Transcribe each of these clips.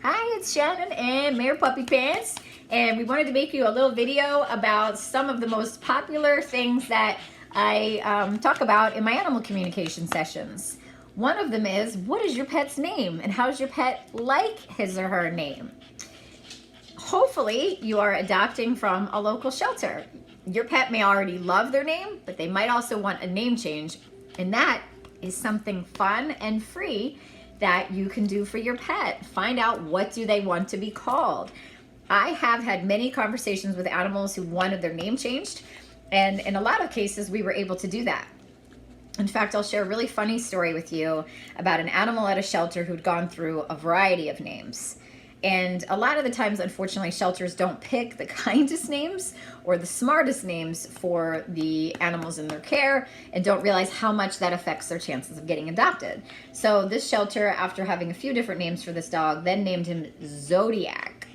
Hi, it's Shannon and Mayor Puppy Pants, and we wanted to make you a little video about some of the most popular things that I talk about in my animal communication sessions. One of them is, what is your pet's name, and how does your pet like his or her name? Hopefully, you are adopting from a local shelter. Your pet may already love their name, but they might also want a name change, and that is something fun and free that you can do for your pet. Find out, what do they want to be called. I have had many conversations with animals who wanted their name changed, and in a lot of cases we were able to do that. In fact, I'll share a really funny story with you about an animal at a shelter who'd gone through a variety of names. And a lot of the times, unfortunately, shelters don't pick the kindest names or the smartest names for the animals in their care and don't realize how much that affects their chances of getting adopted. So this shelter, after having a few different names for this dog, then named him Zodiac.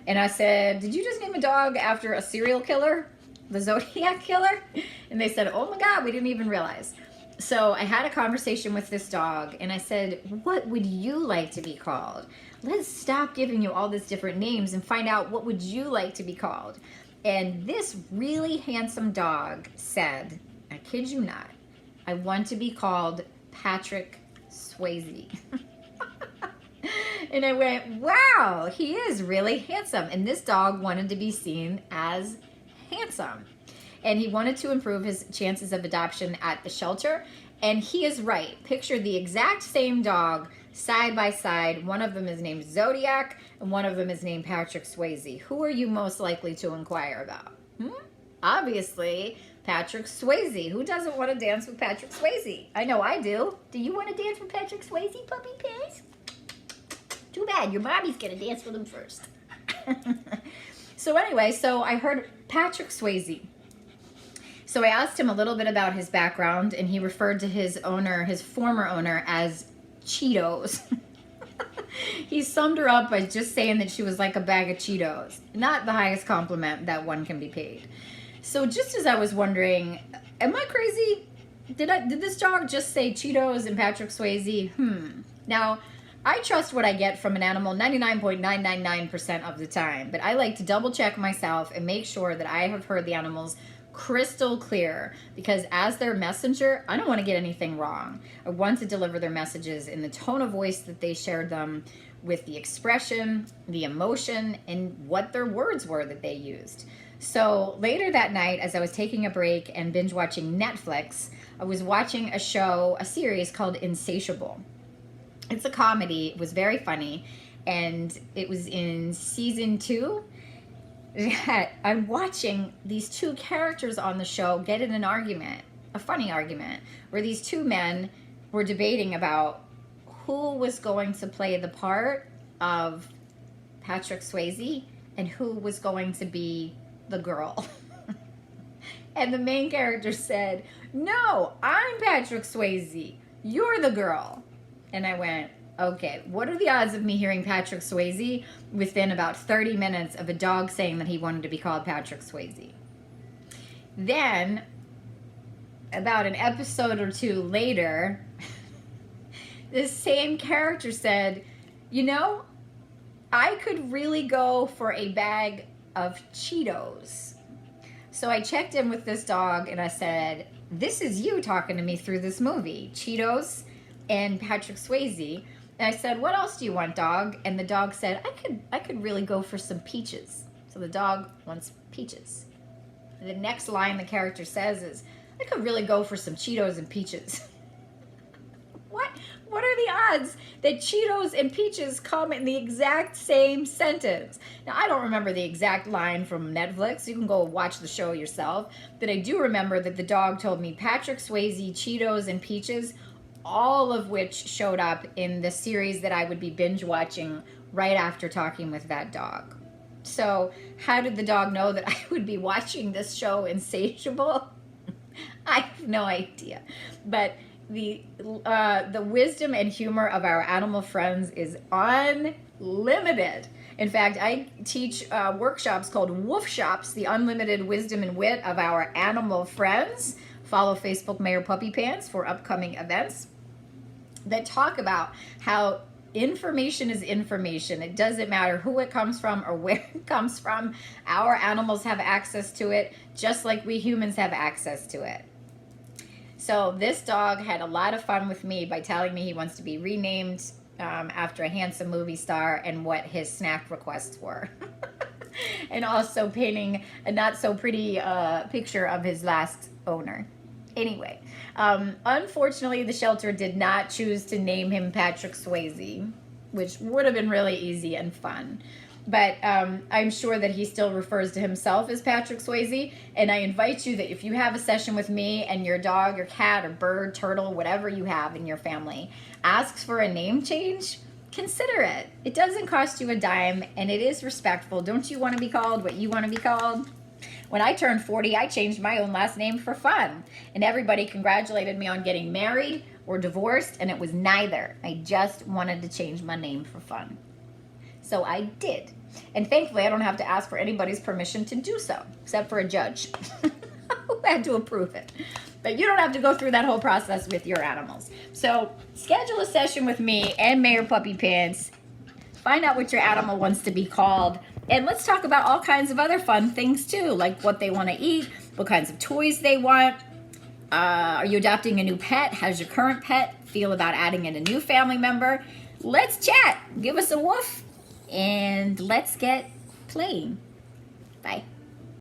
And I said, did you just name a dog after a serial killer? The Zodiac Killer? And they said, oh my God, we didn't even realize. So I had a conversation with this dog and I said, what would you like to be called? Let's stop giving you all these different names and find out, what would you like to be called? And this really handsome dog said, I kid you not, I want to be called Patrick Swayze. And I went, wow, he is really handsome. And this dog wanted to be seen as handsome. And he wanted to improve his chances of adoption at the shelter. And he is right. Picture the exact same dog side by side. One of them is named Zodiac and one of them is named Patrick Swayze. Who are you most likely to inquire about? Obviously, Patrick Swayze. Who doesn't want to dance with Patrick Swayze? I know I do. Do you want to dance with Patrick Swayze, puppy pants? Too bad. Your mommy's going to dance with him first. So anyway, so I heard Patrick Swayze. So I asked him a little bit about his background, and he referred to his owner, his former owner, as Cheetos. He summed her up by just saying that she was like a bag of Cheetos. Not the highest compliment that one can be paid. So just as I was wondering, am I crazy? Did this dog just say Cheetos and Patrick Swayze? Now, I trust what I get from an animal 99.999% of the time, but I like to double check myself and make sure that I have heard the animals crystal clear, because as their messenger, I don't want to get anything wrong. I want to deliver their messages in the tone of voice that they shared them, with the expression, the emotion, and what their words were that they used. So later that night, as I was taking a break and binge watching Netflix, I was watching a series called Insatiable. It's a comedy. It was very funny, and it was in season 2. I'm watching these two characters on the show get in an argument, a funny argument, where these two men were debating about who was going to play the part of Patrick Swayze and who was going to be the girl. And the main character said, no, I'm Patrick Swayze, you're the girl. And I went, okay, what are the odds of me hearing Patrick Swayze within about 30 minutes of a dog saying that he wanted to be called Patrick Swayze? Then, about an episode or two later, this same character said, you know, I could really go for a bag of Cheetos. So I checked in with this dog and I said, this is you talking to me through this movie, Cheetos and Patrick Swayze. And I said, what else do you want, dog? And the dog said, I could really go for some peaches. So the dog wants peaches. And the next line the character says is, I could really go for some Cheetos and peaches. What are the odds that Cheetos and peaches come in the exact same sentence? Now, I don't remember the exact line from Netflix. You can go watch the show yourself. But I do remember that the dog told me Patrick Swayze, Cheetos, and peaches, all of which showed up in the series that I would be binge watching right after talking with that dog. So how did the dog know that I would be watching this show, Insatiable? I have no idea. But the wisdom and humor of our animal friends is unlimited. In fact, I teach workshops called Woof Shops, the unlimited wisdom and wit of our animal friends. Follow Facebook Mayor Puppy Pants for upcoming events that talk about how information is information. It doesn't matter who it comes from or where it comes from. Our animals have access to it, just like we humans have access to it. So this dog had a lot of fun with me by telling me he wants to be renamed after a handsome movie star and what his snack requests were. And also painting a not so pretty picture of his last owner. Anyway, unfortunately, the shelter did not choose to name him Patrick Swayze, which would have been really easy and fun. But I'm sure that he still refers to himself as Patrick Swayze. And I invite you that if you have a session with me and your dog or cat or bird, turtle, whatever you have in your family, asks for a name change, consider it. It doesn't cost you a dime, and it is respectful. Don't you want to be called what you want to be called? When I turned 40, I changed my own last name for fun. And everybody congratulated me on getting married or divorced, and it was neither. I just wanted to change my name for fun. So I did. And thankfully, I don't have to ask for anybody's permission to do so, except for a judge who had to approve it. But you don't have to go through that whole process with your animals. So schedule a session with me and Mayor Puppy Pants. Find out what your animal wants to be called. And let's talk about all kinds of other fun things too, like what they want to eat, what kinds of toys they want. Are you adopting a new pet? How's your current pet feel about adding in a new family member? Let's chat. Give us a woof. And let's get playing. Bye.